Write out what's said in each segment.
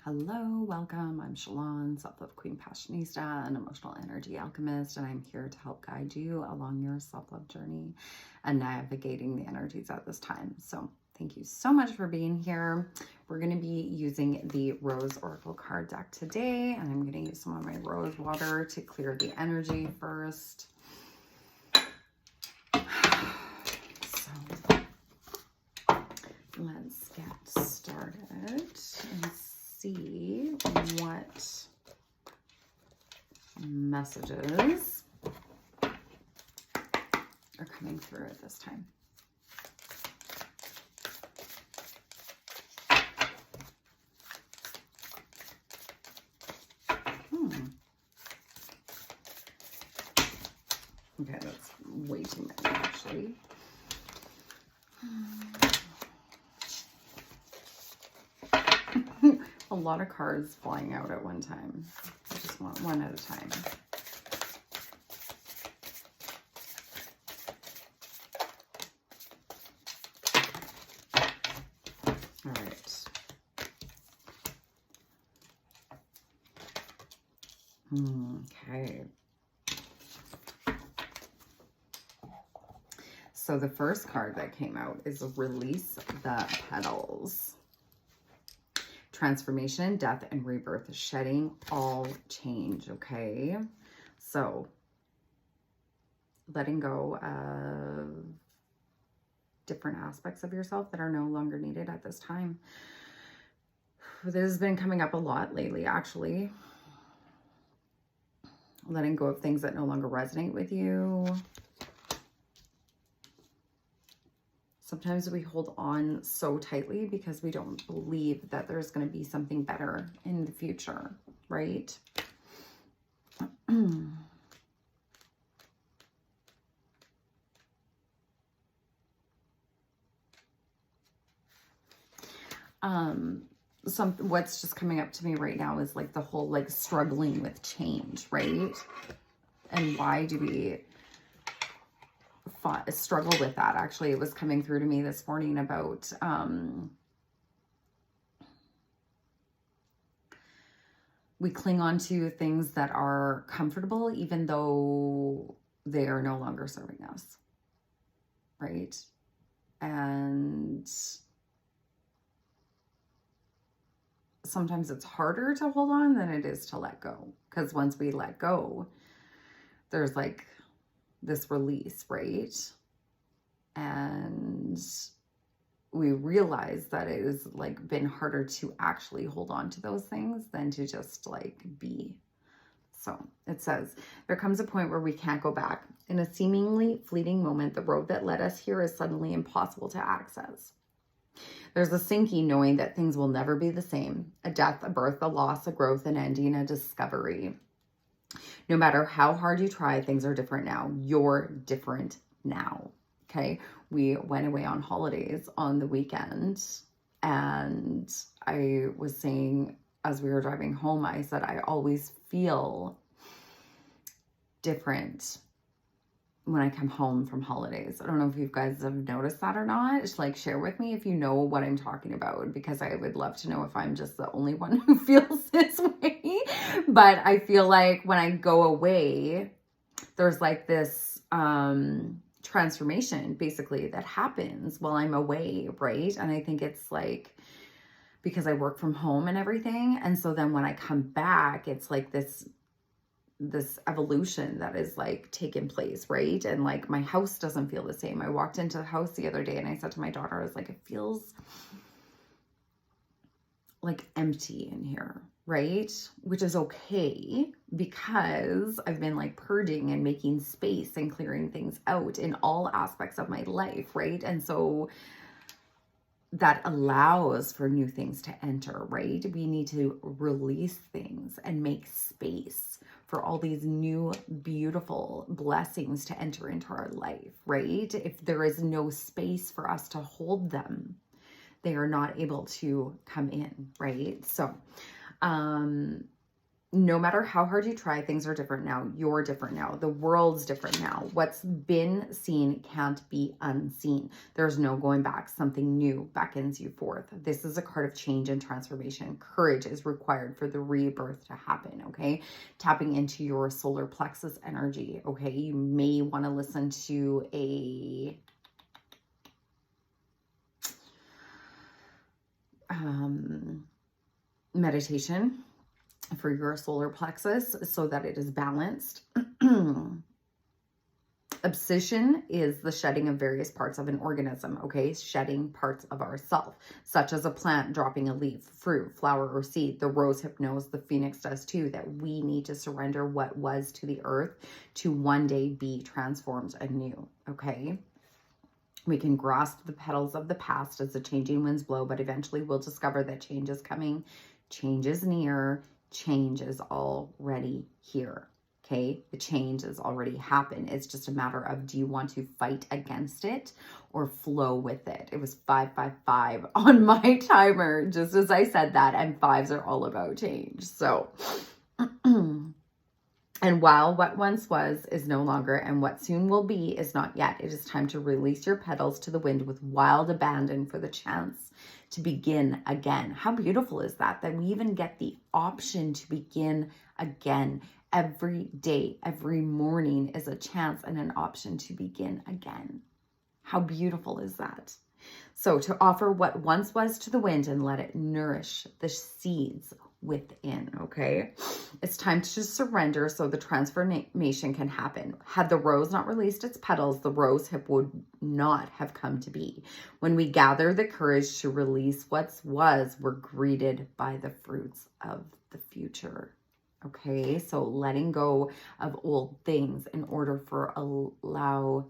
Hello, welcome. I'm Shalon, Self-Love Queen Passionista, an emotional energy alchemist, and I'm here to help guide you along your self-love journey and navigating the energies at this time. So thank you so much for being here. We're going to be using the Rose Oracle card deck today, and I'm going to use some of my rose water to clear the energy first. So let's get started and see what messages are coming through at this time. Okay, that's way too many actually. A lot of cards flying out at one time. I just want one at a time. All right. Okay. So the first card that came out is Release the Petals. Transformation, death, and rebirth, shedding all change, okay? So, letting go of different aspects of yourself that are no longer needed at this time. This has been coming up a lot lately, actually. Letting go of things that no longer resonate with you. Sometimes we hold on so tightly because we don't believe that there's going to be something better in the future, right? What's just coming up to me right now is like the whole like struggling with change, right? And why do we struggle with that? Actually, it was coming through to me this morning about we cling on to things that are comfortable even though they are no longer serving us, right? And sometimes it's harder to hold on than it is to let go, because once we let go, there's like this release, right? And we realize that it has like been harder to actually hold on to those things than to just like be. So it says, there comes a point where we can't go back. In a seemingly fleeting moment, the road that led us here is suddenly impossible to access. There's a sinking knowing that things will never be the same. A death, a birth, a loss, a growth, an ending, a discovery. No matter how hard you try, things are different now. You're different now, okay? We went away on holidays on the weekend, and I was saying as we were driving home, I said, I always feel different when I come home from holidays. I don't know if you guys have noticed that or not. Just like share with me if you know what I'm talking about, because I would love to know if I'm just the only one who feels this way. But I feel like when I go away, there's like this transformation basically that happens while I'm away, right? And I think it's like because I work from home and everything. And so then when I come back, it's like this evolution that is like taking place, right? And like my house doesn't feel the same. I walked into the house the other day and I said to my daughter, I was like, it feels like empty in here, right? Which is okay because I've been like purging and making space and clearing things out in all aspects of my life, right? And so that allows for new things to enter, right? We need to release things and make space for all these new beautiful blessings to enter into our life, right? If there is no space for us to hold them, they are not able to come in, right? So, no matter how hard you try, things are different now. You're different now. The world's different now. What's been seen can't be unseen. There's no going back. Something new beckons you forth. This is a card of change and transformation. Courage is required for the rebirth to happen, okay? Tapping into your solar plexus energy, okay? You may want to listen to a meditation for your solar plexus so that it is balanced. Obsession is the shedding of various parts of an organism, okay? Shedding parts of ourself, such as a plant dropping a leaf, fruit, flower, or seed. The rose hip knows, the phoenix does too, that we need to surrender what was to the earth to one day be transformed anew, okay? We can grasp the petals of the past as the changing winds blow, but eventually we'll discover that change is coming, change is near, change is already here, okay? The change has already happened. It's just a matter of, do you want to fight against it or flow with it? It was 555 on my timer, just as I said that, and fives are all about change. So, and while what once was is no longer, and what soon will be is not yet, it is time to release your petals to the wind with wild abandon for the chance to begin again. How beautiful is that? That we even get the option to begin again. Every day, every morning is a chance and an option to begin again. How beautiful is that? So to offer what once was to the wind and let it nourish the seeds within, okay? It's time to surrender so the transformation can happen. Had the rose not released its petals, the rose hip would not have come to be. When we gather the courage to release what was, we're greeted by the fruits of the future. Okay, so letting go of old things in order for allow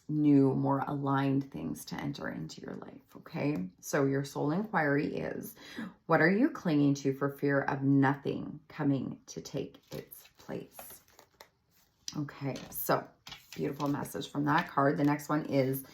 new, more aligned things to enter into your life, okay? So your soul inquiry is, what are you clinging to for fear of nothing coming to take its place? Okay, so beautiful message from that card. The next one is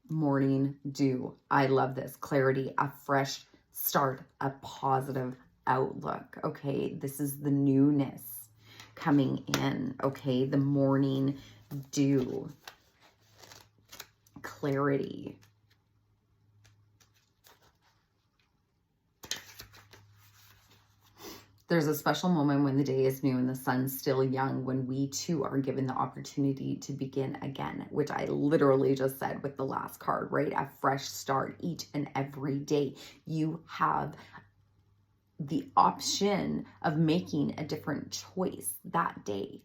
morning dew. I love this. Clarity, a fresh start, a positive outlook, okay? This is the newness coming in, okay? The morning dew. Clarity. There's a special moment when the day is new and the sun's still young, when we too are given the opportunity to begin again, which I literally just said with the last card, right? A fresh start each and every day. You have the option of making a different choice that day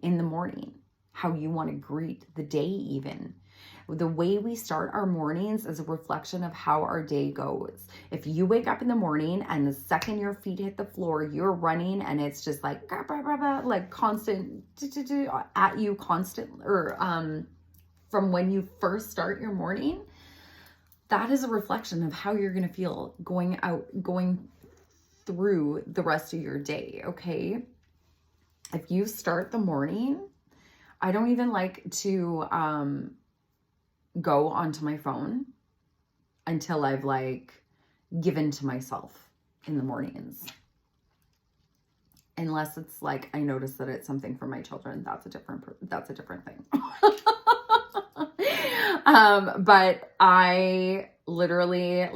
in the morning, how you want to greet the day even. The way we start our mornings is a reflection of how our day goes. If you wake up in the morning and the second your feet hit the floor, you're running and it's just like constant at you constant, or from when you first start your morning, that is a reflection of how you're going to feel going through the rest of your day, okay? If you start the morning, I don't even like to go onto my phone until I've given to myself in the mornings. Unless it's I notice that it's something for my children, that's a different thing. But I literally,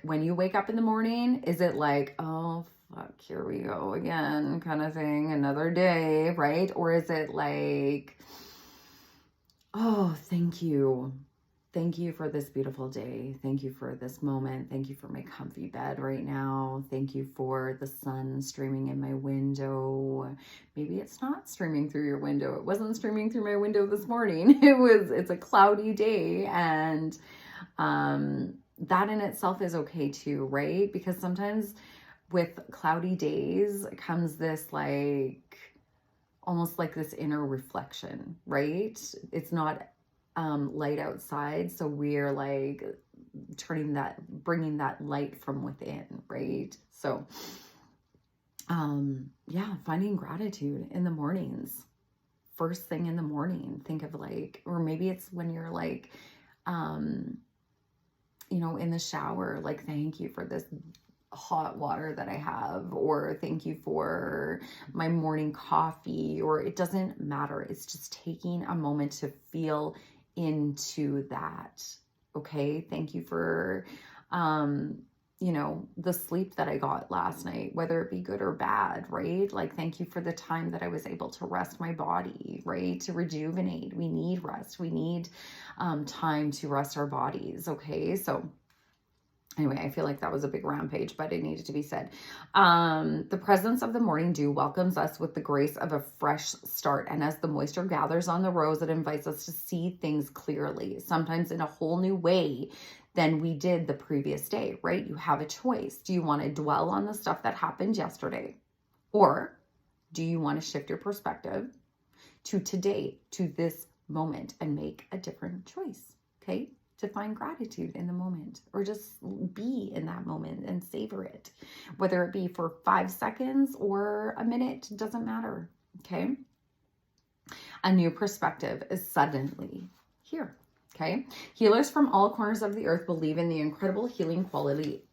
when you wake up in the morning, is it oh fuck, here we go again kind of thing, another day, right? Or is it oh, thank you. Thank you for this beautiful day. Thank you for this moment. Thank you for my comfy bed right now. Thank you for the sun streaming in my window. Maybe it's not streaming through your window. It wasn't streaming through my window this morning. It's a cloudy day, and that in itself is okay too, right? Because sometimes with cloudy days comes this almost this inner reflection, right? It's not light outside, so we're bringing that light from within, right? So yeah, finding gratitude in the mornings, first thing in the morning. Think of or maybe it's when you're in the shower, thank you for this hot water that I have, or thank you for my morning coffee, or it doesn't matter. It's just taking a moment to feel into that. Okay. Thank you for, you know, the sleep that I got last night, whether it be good or bad, right? Like, thank you for the time that I was able to rest my body, right? To rejuvenate. We need rest. We need time to rest our bodies. Okay. So anyway, I feel like that was a big rampage, but it needed to be said. The presence of the morning dew welcomes us with the grace of a fresh start. And as the moisture gathers on the rose, it invites us to see things clearly, sometimes in a whole new way than we did the previous day, right? You have a choice. Do you want to dwell on the stuff that happened yesterday? Or do you want to shift your perspective to today, to this moment, and make a different choice? Okay. To find gratitude in the moment, or just be in that moment and savor it, whether it be for 5 seconds or a minute, doesn't matter. Okay. A new perspective is suddenly here. Okay. Healers from all corners of the earth believe in the incredible healing quality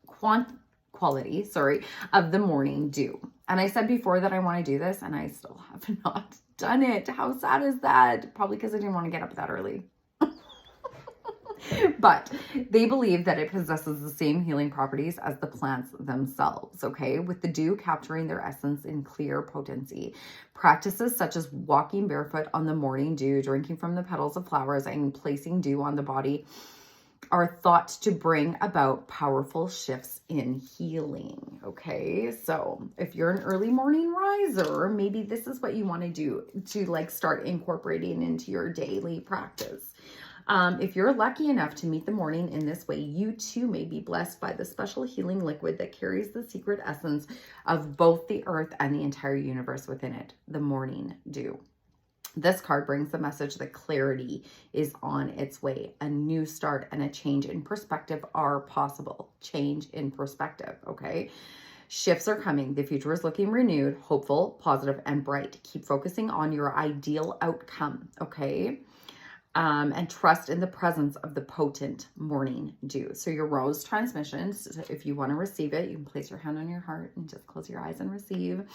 of the morning dew. And I said before that I want to do this, and I still have not done it. How sad is that? Probably because I didn't want to get up that early. But they believe that it possesses the same healing properties as the plants themselves, okay? With the dew capturing their essence in clear potency. Practices such as walking barefoot on the morning dew, drinking from the petals of flowers, and placing dew on the body are thought to bring about powerful shifts in healing, okay? So if you're an early morning riser, maybe this is what you want to do to like start incorporating into your daily practice. If you're lucky enough to meet the morning in this way, you too may be blessed by the special healing liquid that carries the secret essence of both the earth and the entire universe within it, the morning dew. This card brings the message that clarity is on its way. A new start and a change in perspective are possible. Change in perspective, okay? Shifts are coming. The future is looking renewed, hopeful, positive, and bright. Keep focusing on your ideal outcome, okay? And trust in the presence of the potent morning dew. So your rose transmissions, if you want to receive it, you can place your hand on your heart and just close your eyes and receive.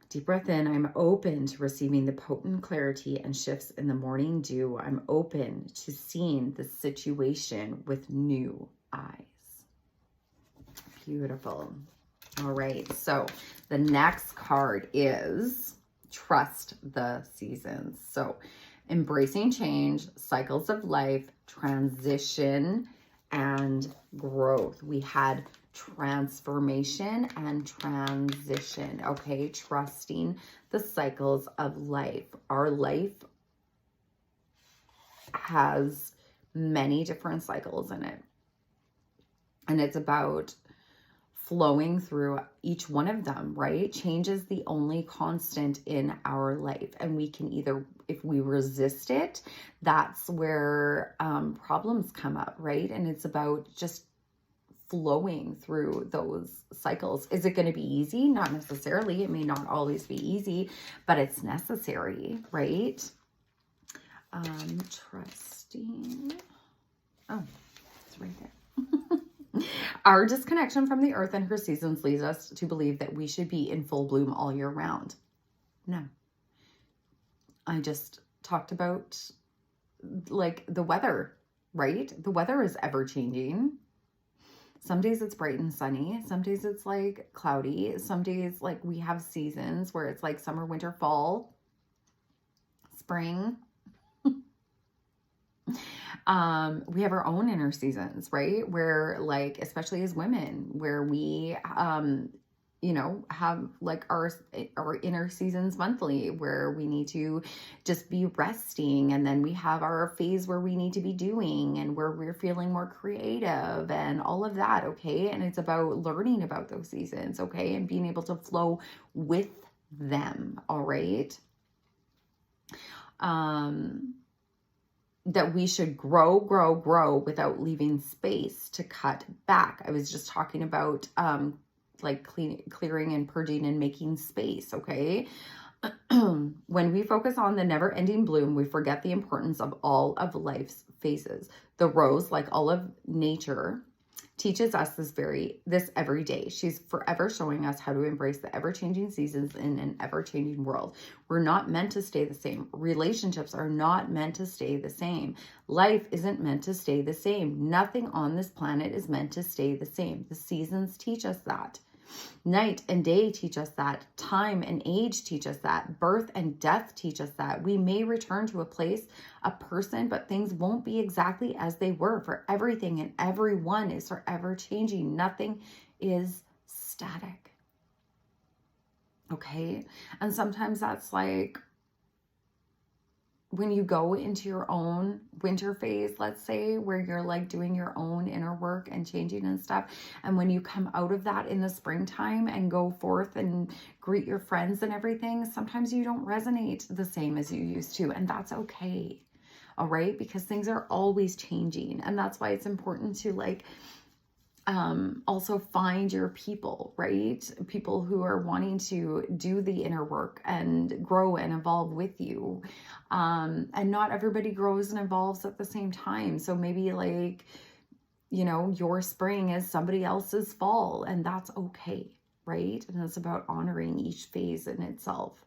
Deep breath in. I'm open to receiving the potent clarity and shifts in the morning dew. I'm open to seeing the situation with new eyes. Beautiful. All right. So the next card is trust the seasons. So embracing change, cycles of life, transition, and growth. We had transformation and transition, okay? Trusting the cycles of life. Our life has many different cycles in it. And it's about flowing through each one of them, right? Change is the only constant in our life. And we can either, if we resist it, that's where problems come up, right? And it's about just flowing through those cycles. Is it going to be easy? Not necessarily. It may not always be easy, but it's necessary, right? Trusting. Oh, it's right there. Our disconnection from the earth and her seasons leads us to believe that we should be in full bloom all year round. No. I just talked about like the weather, right? The weather is ever changing. Some days it's bright and sunny. Some days it's like cloudy. Some days like we have seasons where it's like summer, winter, fall, spring. We have our own inner seasons, right? Where like, especially as women, where we, you know, have like our inner seasons monthly where we need to just be resting. And then we have our phase where we need to be doing and where we're feeling more creative and all of that. Okay. And it's about learning about those seasons. Okay. And being able to flow with them. All right. That we should grow without leaving space to cut back. I was just talking about like clearing and purging and making space, okay? When we focus on the never-ending bloom, we forget the importance of all of life's phases. The rose, like all of nature, teaches us this every day. She's forever showing us how to embrace the ever-changing seasons in an ever-changing world. We're not meant to stay the same. Relationships are not meant to stay the same. Life isn't meant to stay the same. Nothing on this planet is meant to stay the same. The seasons teach us that. Night and day teach us that. Time and age teach us that. Birth and death teach us that. We may return to a place, a person, but things won't be exactly as they were. For everything and everyone is forever changing. Nothing is static. Okay? And sometimes that's like when you go into your own winter phase, let's say, where you're like doing your own inner work and changing and stuff. And when you come out of that in the springtime and go forth and greet your friends and everything, sometimes you don't resonate the same as you used to. And that's okay. All right? Because things are always changing. And that's why it's important to like, also find your people, right? People who are wanting to do the inner work and grow and evolve with you. And not everybody grows and evolves at the same time. So maybe like, you know, your spring is somebody else's fall, and that's okay, right? And it's about honoring each phase in itself.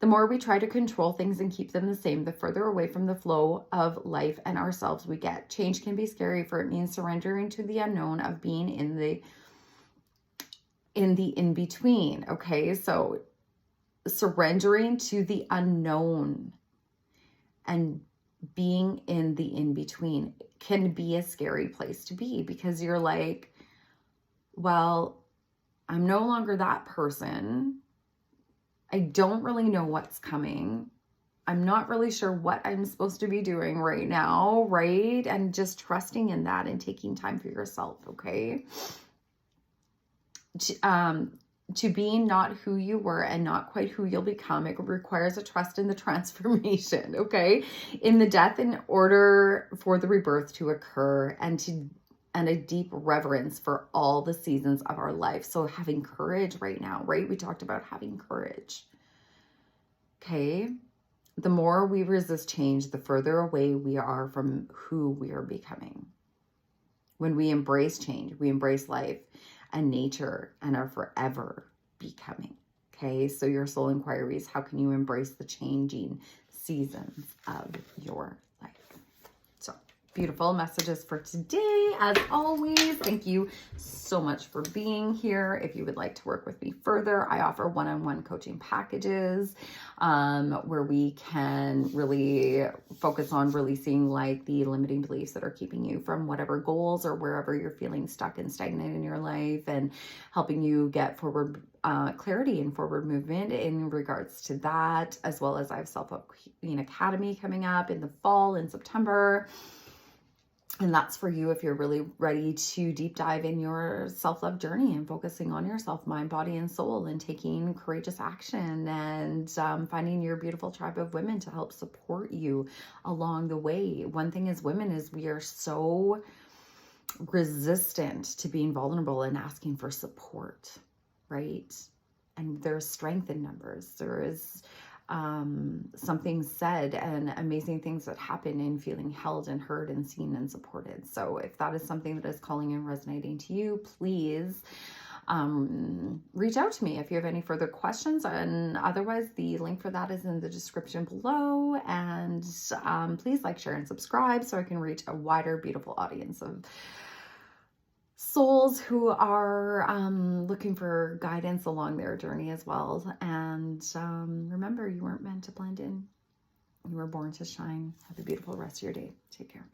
The more we try to control things and keep them the same, the further away from the flow of life and ourselves we get. Change can be scary, for it means surrendering to the unknown of being in the in-between. Okay, so surrendering to the unknown and being in the in-between can be a scary place to be, because you're like, well, I'm no longer that person. I don't really know what's coming. I'm not really sure what I'm supposed to be doing right now, right? And just trusting in that and taking time for yourself, okay? To being not who you were and not quite who you'll become, it requires a trust in the transformation, okay? In the death, in order for the rebirth to occur, and a deep reverence for all the seasons of our life. So having courage right now, right? We talked about having courage. Okay. The more we resist change, the further away we are from who we are becoming. When we embrace change, we embrace life and nature and are forever becoming. Okay. So your soul inquiries, how can you embrace the changing seasons of your life? So beautiful messages for today. As always, thank you so much for being here. If you would like to work with me further, I offer one-on-one coaching packages where we can really focus on releasing like the limiting beliefs that are keeping you from whatever goals or wherever you're feeling stuck and stagnant in your life, and helping you get forward clarity and forward movement in regards to that, as well as I have Self-Love Queen Academy coming up in the fall in September. And that's for you if you're really ready to deep dive in your self-love journey and focusing on yourself, mind, body, and soul, and taking courageous action and finding your beautiful tribe of women to help support you along the way. One thing as women is we are so resistant to being vulnerable and asking for support, right? And there's strength in numbers. There is something said and amazing things that happen in feeling held and heard and seen and supported. So if that is something that is calling and resonating to you, please reach out to me if you have any further questions. And otherwise, the link for that is in the description below. And please like, share, and subscribe so I can reach a wider, beautiful audience of souls who are looking for guidance along their journey as well. And remember, you weren't meant to blend in. You were born to shine. Have a beautiful rest of your day. Take care.